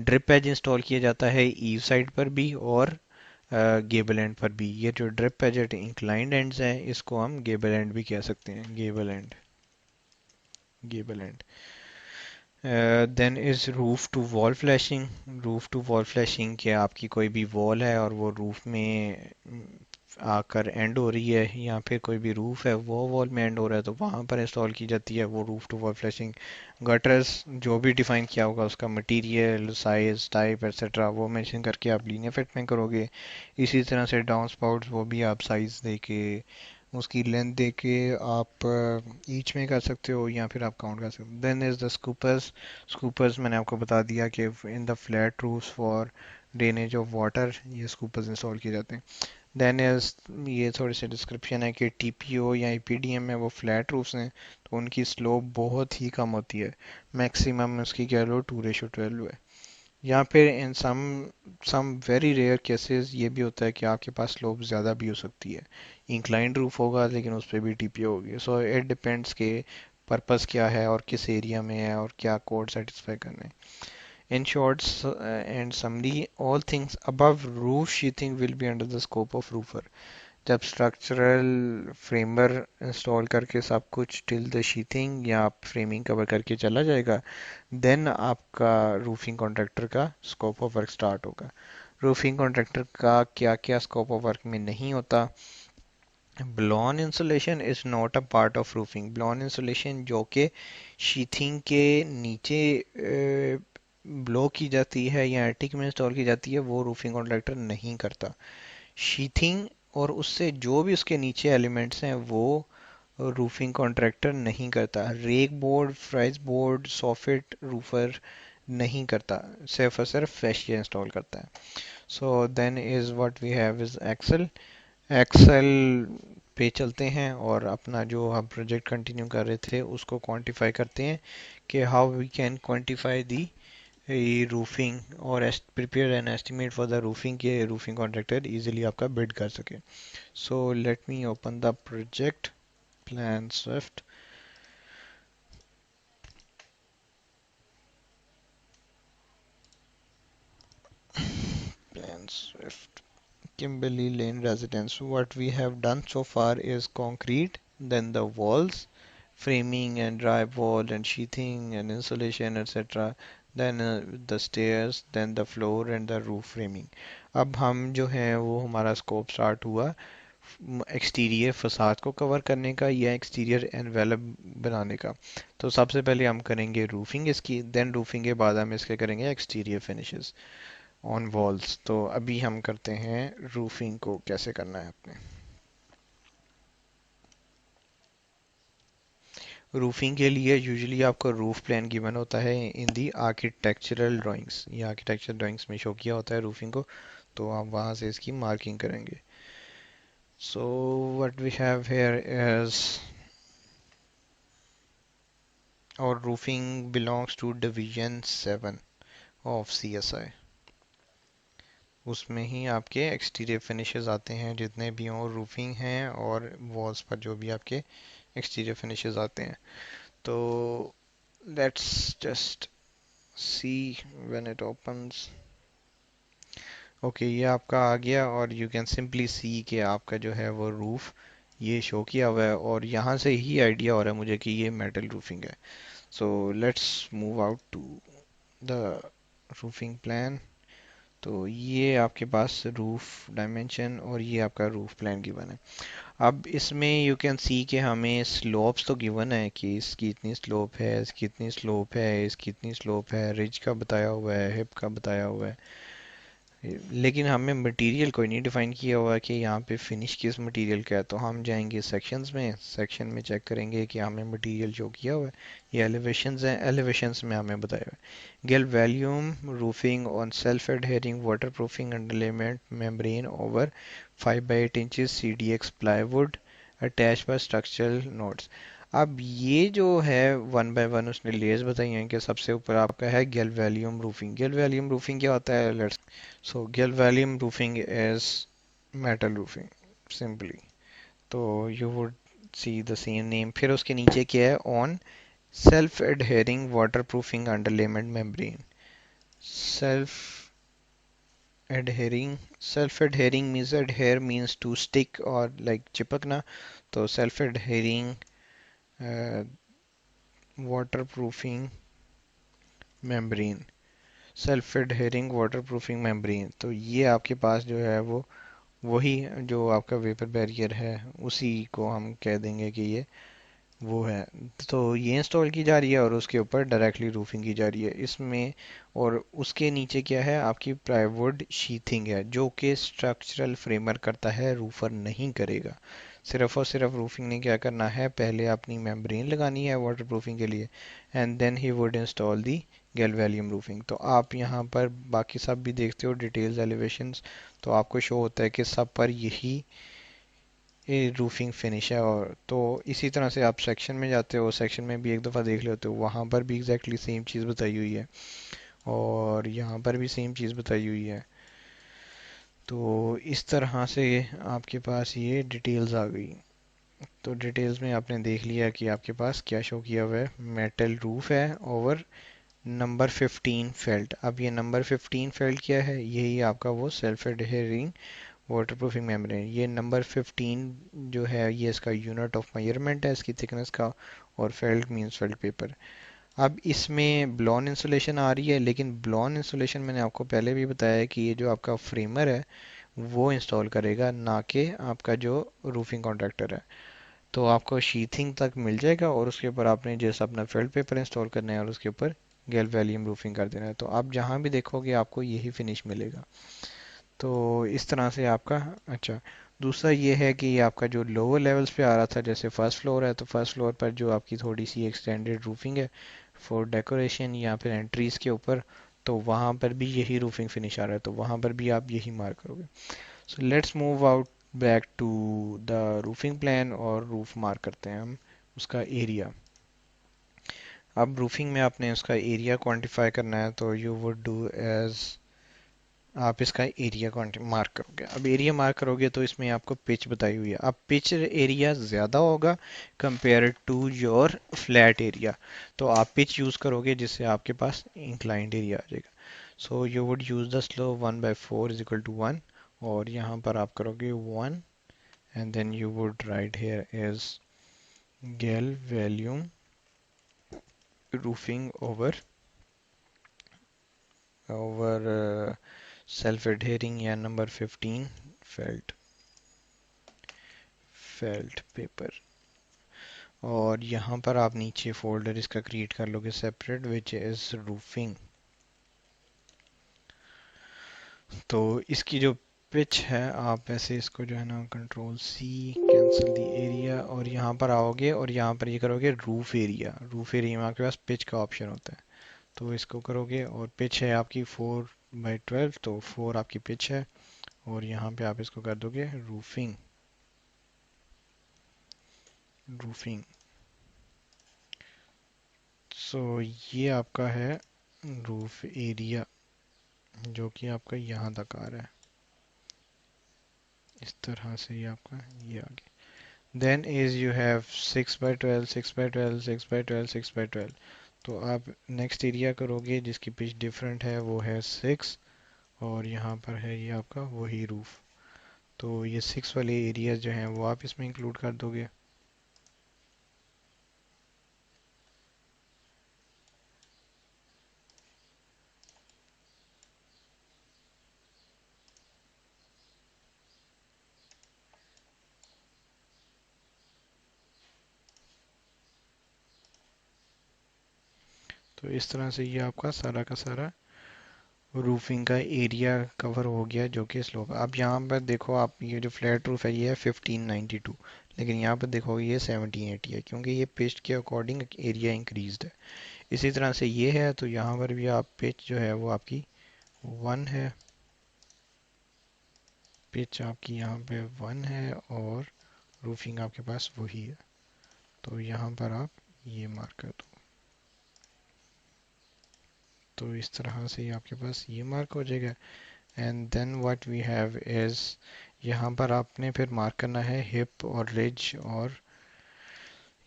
drip edge install किया जाता है ईव साइड पर भी और गेबल एंड पर भी। ये जो ड्रिप एज इंक्लाइंड एंड्स हैं इसको हम गेबल एंड भी कह सकते हैं, gable end, gable end. Then is roof to wall flashing. Roof to wall flashing के आपकी कोई भी वॉल है और वो रूफ में आकर एंड हो रही है, या फिर कोई भी रूफ है वो वॉल में एंड हो रहा है, तो वहाँ पर इंस्टॉल की जाती है वो roof to wall flashing. Gutters जो भी डिफाइन किया होगा उसका मटेरियल, साइज, टाइप एक्सेट्रा वो मेंशन करके आप लीनियर फिट में करोगे। इसी तरह से डाउन स्पाउट्स वो भी आप साइज दे के, उसकी लेंथ दे के आप ईच में कर सकते हो या फिर आप काउंट कर सकते हो। Then is the scuppers. Scuppers मैंने आपको बता दिया कि in the flat roofs for drainage of water ये स्कूपर्स इंस्टॉल किए जाते हैं। देन इज, ये थोड़ी सी डिस्क्रिप्शन है कि टीपीओ या ईपीडीएम में वो फ्लैट रूफ्स हैं तो उनकी स्लोप बहुत ही कम होती है, मैक्सिमम उसकी कह लो 2:12 है। या फिर इन सम वेरी रेयर केसेस ये भी होता है कि आपके पास स्लोप ज़्यादा भी हो सकती है, इंक्लाइंड रूफ होगा लेकिन उस पर भी टीपीओ होगी। सो इट डिपेंड्स के पर्पस क्या है और किस एरिया में है और क्या कोड सेटिस्फाई करना है। In shorts and summary, all things above roof sheathing will be under the scope of roofer. जब स्ट्रक्चरल फ्रेमर इंस्टॉल करके सब कुछ टिल द शीथिंग या आप फ्रेमिंग कवर करके चला जाएगा, देन आपका रूफिंग कॉन्ट्रैक्टर का स्कोप ऑफ वर्क स्टार्ट होगा। रूफिंग कॉन्ट्रैक्टर का क्या क्या स्कोप ऑफ वर्क में नहीं होता। Blown insulation is not a part of roofing. Blown insulation जो कि शीथिंग के नीचे ब्लो की जाती है या एटिक में इंस्टॉल की जाती है वो रूफिंग कॉन्ट्रैक्टर नहीं करता। शीथिंग और उससे जो भी उसके नीचे एलिमेंट्स हैं वो रूफिंग कॉन्ट्रैक्टर नहीं करता। Rake board, frieze board, soffit roofer नहीं करता, सिर्फ और सिर्फ फैशिया इंस्टॉल करता है। So then is what we have is Excel. Excel पे चलते हैं और अपना जो हम प्रोजेक्ट कंटिन्यू कर रहे थे उसको क्वांटिफाई करते हैं कि how we can quantify the roofing और prepare an estimate for the roofing के रूफिंग कॉन्ट्रैक्टर इजीली आपका बिड कर सके। So let me open the project plan स्विफ्ट। Plan Swift. Kimberley Lane Residence. What we have done so far is concrete, then the walls, framing and drywall and sheathing and insulation, etc. Then the stairs, then the floor and the roof framing. अब हम जो है वो हमारा scope start हुआ exterior फसाद को cover करने का या एक्सटीरियर एनवेलप बनाने का। तो सबसे पहले हम करेंगे रूफिंग इसकी, देन रूफिंग के बाद हम इसके करेंगे एक्सटीरियर फिनिशेस ऑन वॉल्स। तो अभी हम करते हैं रूफिंग को कैसे करना है अपने। रूफिंग के लिए यूजुअली आपको रूफ प्लान गिवन होता है इन दी आर्किटेक्चरल ड्राइंग्स, ये आर्किटेक्चरल ड्राइंग्स में शो किया होता है रूफिंग को, तो आप वहाँ से इसकी मार्किंग करेंगे। So what we have here is, और roofing belongs to division 7 of CSI. उसमें ही आपके एक्सटीरियर फिनिशेस आते हैं जितने भी हों, रूफिंग हैं और वॉल्स पर जो भी आपके एक्सटीरियर फिनिशेस आते हैं। तो let's just see when it opens. Okay, ये आपका आ गया और यू कैन सिंपली सी कि आपका जो है वो रूफ ये शो किया हुआ है, और यहाँ से ही आइडिया हो रहा है मुझे कि ये मेटल रूफिंग है। So let's move out to the roofing plan. तो ये आपके पास रूफ डायमेंशन और ये आपका रूफ प्लान गिवन है। अब इसमें यू कैन सी कि हमें स्लोप्स तो गिवन है कि इसकी इतनी स्लोप है, इसकी इतनी स्लोप है, इसकी इतनी स्लोप है, रिज का बताया हुआ है, हिप का बताया हुआ है, लेकिन हमें मटेरियल कोई नहीं डिफाइन किया हुआ है कि यहाँ पे फिनिश किस मटेरियल का है। तो हम जाएंगे सेक्शंस में, सेक्शन में चेक करेंगे कि हमें मटेरियल जो किया हुआ है, ये एलिवेशंस हैं, एलिवेशंस में हमें बताया हुआ है galvalume roofing on self adhering water proofing underlayment membrane over 5 by 8 inches CDX plywood attached by structural nodes। अब ये जो है वन बाय वन उसने लेयर्स बताई हैं कि सबसे ऊपर आपका है गैल्वेलियम रूफिंग। गैल्वेलियम रूफिंग क्या होता है? Let's so galvalume roofing is metal roofing simply. तो you would see the same name. फिर उसके नीचे क्या है? On self adhering waterproofing underlayment membrane. Self adhering, self adhering means adhere means to stick और लाइक चिपकना। तो self adhering waterproofing membrane, self adhering waterproofing membrane. तो ये आपके पास जो है वो वही जो आपका वेपर बैरियर है उसी को हम कह देंगे कि ये वो है। तो ये इंस्टॉल की जा रही है और उसके ऊपर डायरेक्टली रूफिंग की जा रही है इसमें। और उसके नीचे क्या है? आपकी प्लाईवुड शीथिंग है जो कि स्ट्रक्चरल फ्रेमर करता है, रूफर नहीं करेगा। सिर्फ और सिर्फ रूफिंग ने क्या करना है? पहले अपनी मेम्ब्रेन लगानी है वाटरप्रूफिंग के लिए and then he would install the galvalume roofing. तो आप यहाँ पर बाकी सब भी देखते हो डिटेल्स एलिवेशंस, तो आपको शो होता है कि सब पर यही ये रूफिंग फिनिश है। और तो इसी तरह से आप सेक्शन में जाते हो, सेक्शन में भी एक दफ़ा देख लेते हो, वहाँ पर भी एग्जैक्टली सेम चीज़ बताई हुई है और यहाँ पर भी सेम चीज़ बताई हुई है। तो इस तरह से आपके पास ये डिटेल्स आ गई। तो डिटेल्स में आपने देख लिया कि आपके पास क्या शो किया हुआ है। मेटल रूफ है ओवर नंबर 15 फेल्ट। अब ये नंबर 15 फेल्ट क्या है? यही आपका वो सेल्फ एडहेरिंग वाटरप्रूफिंग मेम्ब्रेन। ये नंबर 15 जो है ये इसका यूनिट ऑफ मेजरमेंट है इसकी थिकनेस का। और फेल्ट मींस फेल्ट पेपर। अब इसमें ब्लॉन इंसुलेशन आ रही है, लेकिन ब्लॉन इंसुलेशन मैंने आपको पहले भी बताया है कि ये जो आपका फ्रेमर है वो इंस्टॉल करेगा, ना कि आपका जो रूफिंग कॉन्ट्रैक्टर है। तो आपको शीथिंग तक मिल जाएगा और उसके ऊपर आपने जैसा अपना फेल्ट पेपर इंस्टॉल करना है और उसके ऊपर गैल्वेलियम रूफिंग कर देना है। तो आप जहाँ भी देखोगे आपको यही फिनिश मिलेगा। तो इस तरह से आपका अच्छा। दूसरा ये है कि आपका जो लोअर लेवल्स पे आ रहा था, जैसे फर्स्ट फ्लोर है तो फर्स्ट फ्लोर पर जो आपकी थोड़ी सी एक्सटेंडेड रूफिंग है फॉर डेकोरेशन या फिर एंट्रीज के ऊपर, तो वहाँ पर भी यही रूफिंग फिनिश आ रहा है, तो वहाँ पर भी आप यही मार्क करोगे। So let's move out back to the roofing plan और रूफ मार्क करते हैं हम उसका एरिया। अब रूफिंग में आपने उसका एरिया क्वांटिफाई करना है, तो यू वुड डू एज आप इसका एरिया मार्क करोगे। अब एरिया मार्क करोगे तो इसमें आपको पिच बताई हुई है। अब पिच एरिया ज़्यादा होगा compare to your flat area, तो आप पिच यूज़ करोगे जिससे आपके पास इंक्लाइंड एरिया आ जाएगा। So you would use the slope 1/4 is equal to 1। और यहाँ पर आप करोगे 1 and then you would write here is galvalume roofing over over self adhering या नंबर 15 फेल्ट फेल्ट पेपर। और यहाँ पर आप नीचे फोल्डर इसका क्रिएट कर लोगे सेपरेट विच इज रूफिंग। तो इसकी जो पिच है आप ऐसे इसको जो है ना control C cancel the area और यहाँ पर आओगे और यहाँ पर ये करोगे रूफ एरिया। रूफ एरिया में आपके पास पिच का ऑप्शन होता है, तो इसको करोगे और पिच है आपकी 4/12, तो 4 आपकी पिच है। और यहाँ पे आप इसको कर दोगे रूफिंग रूफिंग। सो ये आपका है रूफ एरिया जो कि आपका यहाँ तक आ रहा है। इस तरह से ये आपका ये आ गया। Then is you have 6/12 6/12 6/12 6/12। तो आप नेक्स्ट एरिया करोगे जिसकी पिच डिफरेंट है वो है 6। और यहाँ पर है ये आपका वही रूफ। तो ये 6 वाले एरियाज जो हैं वो आप इसमें इंक्लूड कर दोगे। तो इस तरह से ये आपका सारा का सारा रूफिंग का एरिया कवर हो गया जो कि स्लोप है। अब यहाँ पर देखो आप ये जो फ्लैट रूफ है ये है 1592, लेकिन यहाँ पर देखोगे ये 1780 है क्योंकि ये पिच के अकॉर्डिंग एरिया इंक्रीज्ड है। इसी तरह से ये है तो यहाँ पर भी आप पिच जो है वो आपकी 1 है। पिच आपकी यहाँ पे 1 है और रूफिंग आपके पास वही है। तो यहाँ पर आप ये मार्क कर दो। तो इस तरह से आपके पास ये मार्क हो जाएगा। And then what we have is, यहाँ पर आपने फिर मार्क करना है हिप और रिज, और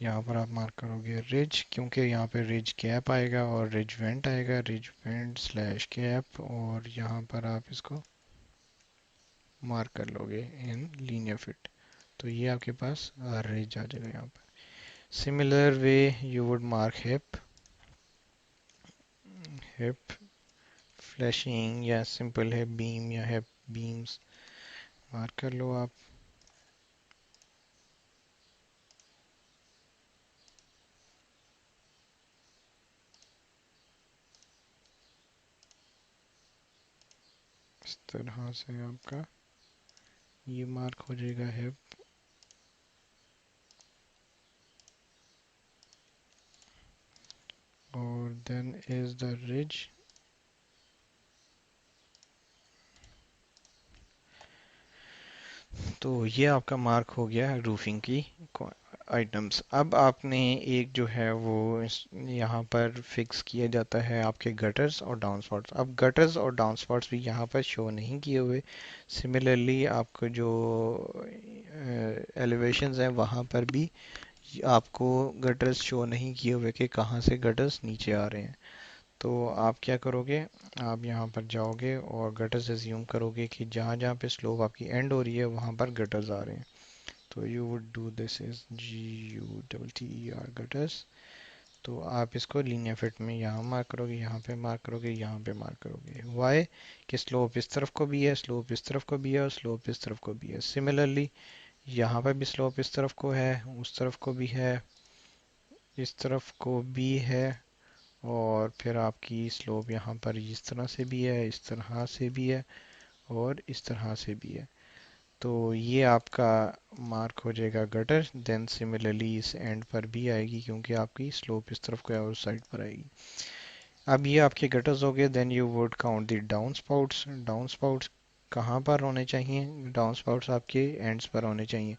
यहाँ पर आप मार्क करोगे रिज, क्योंकि यहाँ पे रिज कैप आएगा और रिज वेंट आएगा, रिज वेंट स्लैश कैप, और यहाँ पर आप इसको मार्क कर लोगे इन लीनियर फिट। तो ये आपके पास रिज आ जाएगा यहाँ पर। Similar way you would mark hip, hip flashing या सिंपल हिप बीम या हिप बीम्स मार्क कर लो आप। इस तरह से आपका ये मार्क हो जाएगा हिप, और देन इज द रिज। तो ये आपका मार्क हो गया रूफिंग की आइटम्स। अब आपने एक जो है वो यहाँ पर फिक्स किया जाता है आपके गटर्स और डाउनस्पाउट्स। अब गटर्स और डाउनस्पाउट्स भी यहाँ पर शो नहीं किए हुए। सिमिलरली आपको जो एलिवेशंस हैं वहाँ पर भी आपको गटर्स शो नहीं किए हुए कि कहाँ से गटर्स नीचे आ रहे हैं। तो आप क्या करोगे, आप यहाँ पर जाओगे और गटर्स एज्यूम करोगे कि जहाँ जहाँ पे स्लोप आपकी एंड हो रही है वहाँ पर गटर्स आ रहे हैं। तो you would do this is GUTTER gutters. तो आप इसको लीनियर फिट में यहाँ मार्क करोगे, यहाँ पे मार्क करोगे, यहाँ पे मार्क करोगे। वाई कि स्लोप इस तरफ को भी है, स्लोप इस तरफ को भी है, और स्लोप इस तरफ को भी है। सिमिलरली यहाँ पर भी स्लोप इस तरफ को है, उस तरफ को भी है, इस तरफ को भी है, और फिर आपकी स्लोप यहाँ पर इस तरह से भी है, इस तरह से भी है, और इस तरह से भी है। तो ये आपका मार्क हो जाएगा गटर। देन सिमिलरली इस एंड पर भी आएगी क्योंकि आपकी स्लोप इस तरफ को है और उस साइड पर आएगी। अब ये आपके गटर्स हो गए। Then you would count the down spouts. Down spouts कहाँ पर होने चाहिए? डाउन स्पाउट्स आपके एंड्स पर होने चाहिए।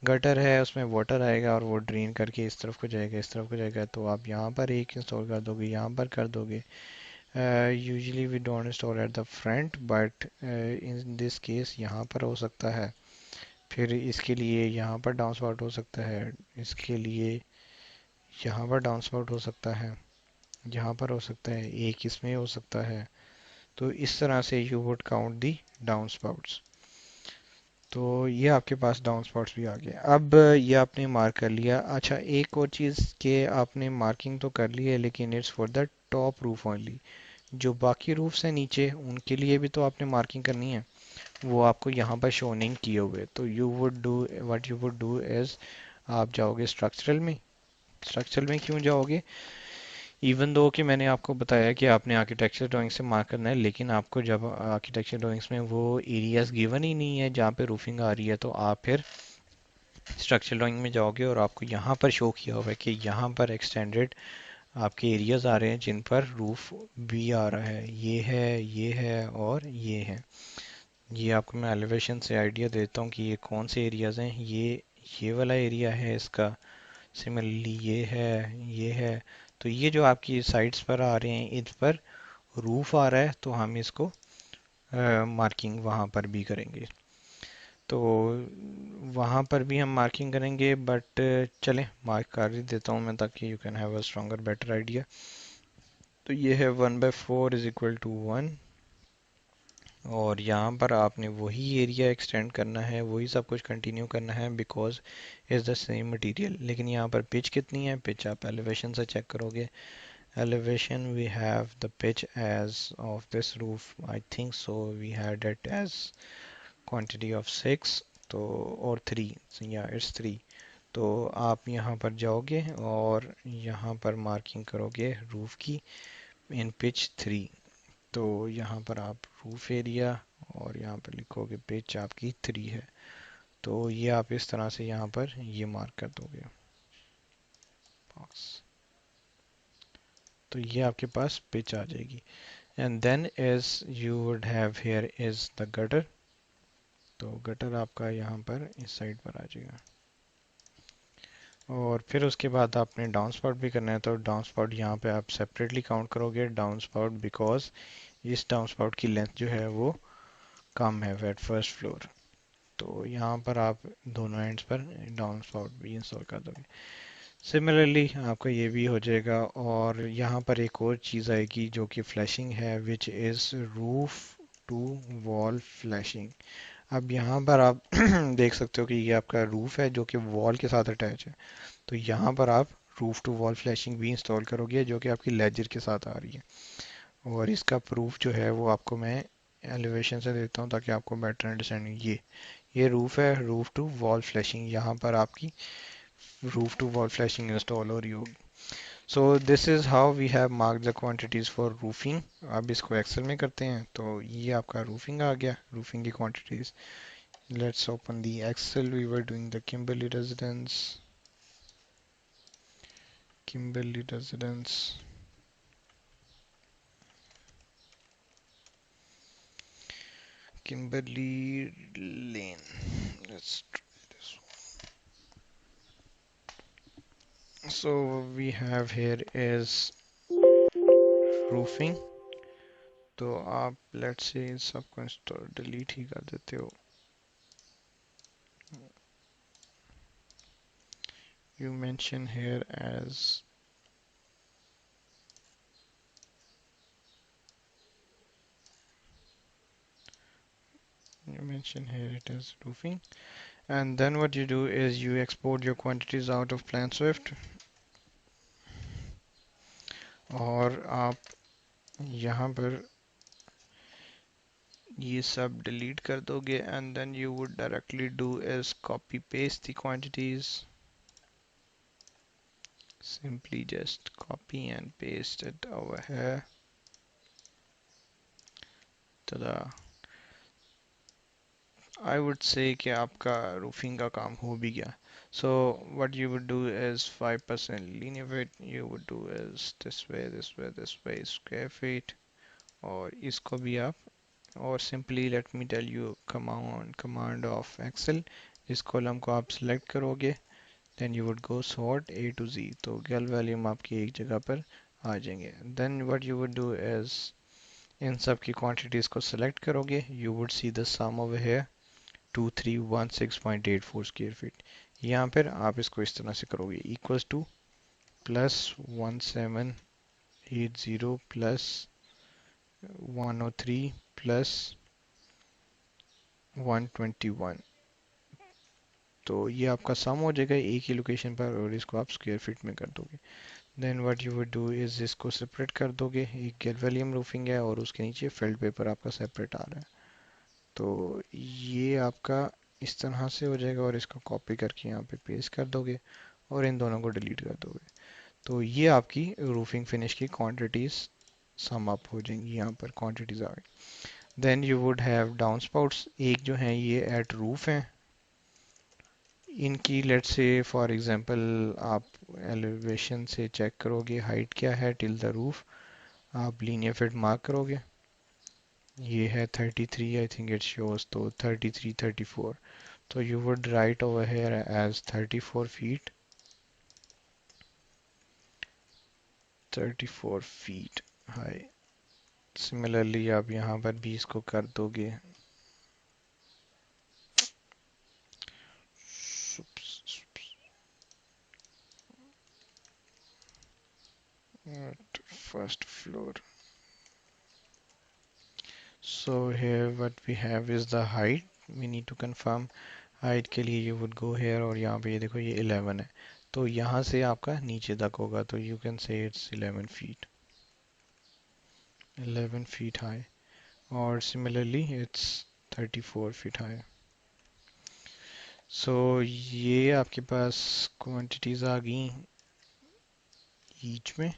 गटर है उसमें वाटर आएगा और वो ड्रेन करके इस तरफ को जाएगा, इस तरफ को जाएगा। तो आप यहाँ पर एक इंस्टॉल कर दोगे, यहाँ पर कर दोगे। Usually we don't install at the front, but in this case यहाँ पर हो सकता है। फिर इसके लिए यहाँ पर डाउन स्पाउट हो सकता है, इसके लिए यहाँ पर डाउन स्पाउट हो सकता है, यहाँ पर हो सकता है, एक इसमें हो सकता है। तो इस तरह से you would count the down sprouts. तो ये आपके पास डाउन स्पॉट्स भी आ गए। अब ये आपने मार्क कर लिया। अच्छा, एक और चीज़ के आपने मार्किंग तो कर ली है लेकिन it's for the top roof only. जो बाकी रूफ्स हैं नीचे उनके लिए भी तो आपने मार्किंग करनी है, वो आपको यहाँ पर शो नहीं किए हुए। तो you would do, what you would do is, आप जाओगे स्ट्रक्चरल में। स्ट्रक्चरल में क्यों जाओगे? इवन दो कि मैंने आपको बताया कि आपने आर्किटेक्चर ड्राइंग से मार्क करना है, लेकिन आपको जब आर्किटेक्चर ड्राइंग्स में वो एरियाज गिवन ही नहीं है जहाँ पे रूफिंग आ रही है, तो आप फिर स्ट्रक्चरल ड्राइंग में जाओगे और आपको यहाँ पर शो किया हुआ है कि यहाँ पर एक्सटेंडेड आपके एरियाज आ रहे हैं जिन पर रूफ भी आ रहा है। ये है और ये है। ये आपको मैं एलिवेशन से आइडिया देता हूँ कि ये कौन से एरियाज हैं। ये वाला एरिया है इसका। सिमिलरली ये है। तो ये जो आपकी साइड्स पर आ रहे हैं इन पर रूफ आ रहा है, तो हम इसको मार्किंग वहाँ पर भी करेंगे। तो वहाँ पर भी हम मार्किंग करेंगे, बट चलें मार्क कर ही देता हूँ मैं ताकि you can have a stronger better idea. तो ये है 1/4 इज इक्वल टू 1, और यहाँ पर आपने वही एरिया एक्सटेंड करना है, वही सब कुछ कंटिन्यू करना है because is the same material. लेकिन यहाँ पर पिच कितनी है? पिच आप एलिवेशन से चेक करोगे। Elevation we have the pitch as of this roof, I think so we had it as quantity of 6 तो और 3, so yeah it's 3। तो आप यहाँ पर जाओगे और यहाँ पर मार्किंग करोगे रूफ की इन पिच 3। तो यहाँ पर आप रूफ एरिया और यहाँ पर लिखोगे पिच आपकी 3 है। तो ये आप इस तरह से यहाँ पर ये मार्क कर दोगे बॉक्स। तो ये आपके पास पिच आ जाएगी। And then as you would have here is the gutter। तो गटर आपका यहाँ पर इस साइड पर आ जाएगा। और फिर उसके बाद आपने डाउन स्पाउट भी करना है, तो डाउन स्पाउट यहाँ पे आप सेपरेटली काउंट करोगे डाउन स्पाउट, बिकॉज इस डाउन स्पाउट की लेंथ जो है वो कम है एट फर्स्ट फ्लोर। तो यहाँ पर आप दोनों एंड्स पर डाउन स्पाउट भी इंस्टॉल कर दोगे। सिमिलरली आपका ये भी हो जाएगा। और यहाँ पर एक और चीज़ आएगी जो कि फ्लैशिंग है, which is roof to wall flashing. अब यहाँ पर आप देख सकते हो कि ये आपका रूफ है जो कि वॉल के साथ अटैच है। तो यहाँ पर आप रूफ टू वॉल फ्लैशिंग भी इंस्टॉल करोगे जो कि आपकी लेजर के साथ आ रही है। और इसका प्रूफ जो है वो आपको मैं एलिवेशन से देता हूँ ताकि आपको बेटर अंडरस्टैंडिंग। ये रूफ है, रूफ टू वॉल फ्लैशिंग, यहाँ पर आपकी roof to wall flashing install हो रही होगी। So this is how we have mark the quantities for roofing. अब इसको एक्सेल में करते हैं, तो ये आपका रूफिंग आ गया, रूफिंग की quantities. Let's open the Excel. We were doing the Kimberly residence, Kimberly residence, Kimberly Lane. Let's try this one. So we have here is roofing. तो आप let's say सबको इंस्टॉल डिलीट ही कर देते हो। You mention here as you mention here it as roofing, and then what you do is you export your quantities out of Plan Swift, और आप यहाँ पर ये सब डिलीट कर दोगे, and then you would directly do is copy paste the quantities. Simply just copy and paste it over here. tada! I would say कि आपका roofing का काम हो भी गया. So what you would do is 5% linear weight. You would do is this way, this way, this way, square feet. और इसको भी आप, और simply let me tell you command of Excel, इस column को आप select करोगे, then you would go sort A to Z, तो gal वॉल्यूम आपकी एक जगह पर आ जाएंगे। then what you would do is इन सब की क्वांटिटीज को सिलेक्ट करोगे, you would see the sum over here 2316.84 square feet. यहाँ पर आप इसको इस तरह से करोगे, इक्वल्स टू +1780 +103 +121। तो ये आपका सम हो जाएगा एक ही लोकेशन पर, और इसको आप स्क्वायर फीट में कर दोगे। Then what you would do is इसको सेपरेट कर दोगे, एक गैल्वेलियम रूफिंग है और उसके नीचे फेल्ट पेपर आपका सेपरेट आ रहा है। तो ये आपका इस तरह से हो जाएगा, और इसको कॉपी करके यहाँ पे पेस्ट कर दोगे और इन दोनों को डिलीट कर दोगे। तो ये आपकी रूफिंग फिनिश की क्वांटिटीज सम अप हो जाएंगी, यहाँ पर क्वांटिटीज आ गई। Then you would have down spouts, एक जो है ये एट रूफ हैं, इनकी लेट्स से फॉर एग्जांपल आप एलिवेशन से चेक करोगे हाइट क्या है टिल द रूफ, आप लीनियर फिट मार्क करोगे, ये है 33, आई थिंक इट शोज, तो 33 34, so you would write over here as 34 feet, 34 feet high. Similarly आप यहाँ पर भी इसको कर दोगे at first floor. So here what we have is the height. We need to confirm height के लिए you would go here, और यहाँ पे ये देखो ये 11 है, तो यहाँ से आपका नीचे तक होगा, तो you can say it's 11 feet, 11 feet high, or similarly it's 34 feet high. सो ये आपके पास क्वांटिटीज आ गई ईच में।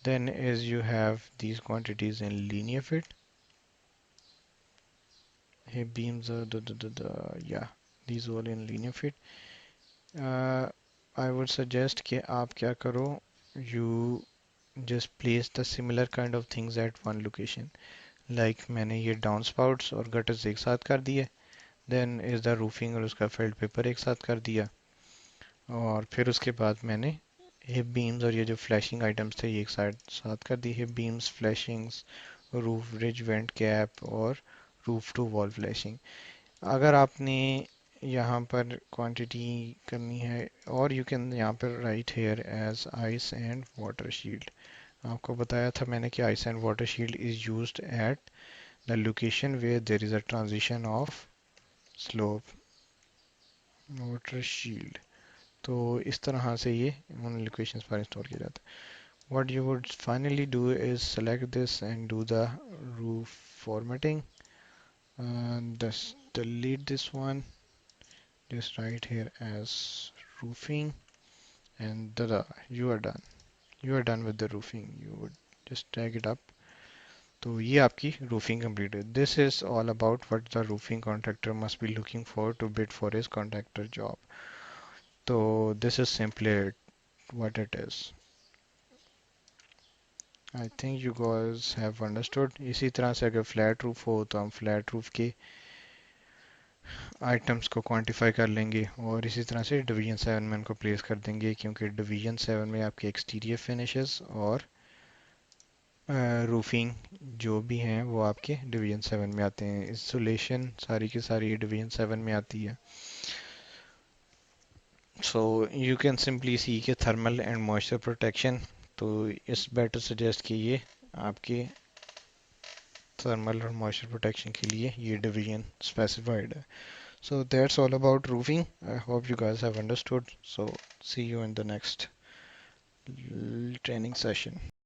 देन as you have these quantities in linear feet, here beams are yeah, these all in linear feet. I would suggest कि आप क्या करो, you just place the similar kind of things at one location. Like मैंने ये downspouts और gutters एक साथ कर दिए, then is the roofing और उसका felt paper एक साथ कर दिया, और फिर उसके बाद मैंने हिप बीम्स और ये जो फ्लैशिंग आइटम्स थे ये एक साइड साथ कर दी। Hip beams, flashings, roof ridge vent cap और रूफ टू वॉल फ्लैशिंग। अगर आपने यहाँ पर क्वांटिटी करनी है, और यू कैन यहाँ पर right here as ice and water shield. आपको बताया था मैंने कि ice and water shield is used at the location where there is a transition of slope. Water shield, तो इस तरह से ये उन लोकेशंस पर इंस्टॉल किया जाता है। What you would finally do is select this and do the roof formatting, and just delete this one, just write here as roofing, and tada, you are done. You are done with the roofing. You would just drag it up. तो ये आपकी roofing complete है. This is all about what the roofing contractor must be looking for to bid for his contractor job. तो this is simply what it is. I think you guys have understood. इसी तरह से अगर flat roof हो तो हम flat roof के items को क्वांटिफाई कर लेंगे, और इसी तरह से डिवीजन 7 में उनको प्लेस कर देंगे, क्योंकि डिवीजन 7 में आपके एक्सटीरियर फिनिशेस और रूफिंग जो भी हैं वो आपके डिवीजन 7 में आते हैं। इंसुलेशन सारी की सारी डिवीजन 7 में आती है। सो यू कैन सिंपली सी के थर्मल एंड मॉइस्चर प्रोटेक्शन, तो इस बेटर सजेस्ट कि ये आपके थर्मल और मॉइस्चर प्रोटेक्शन के लिए ये डिवीजन स्पेसिफाइड है। So that's all about roofing. I hope you guys have understood. So see you in the next training session.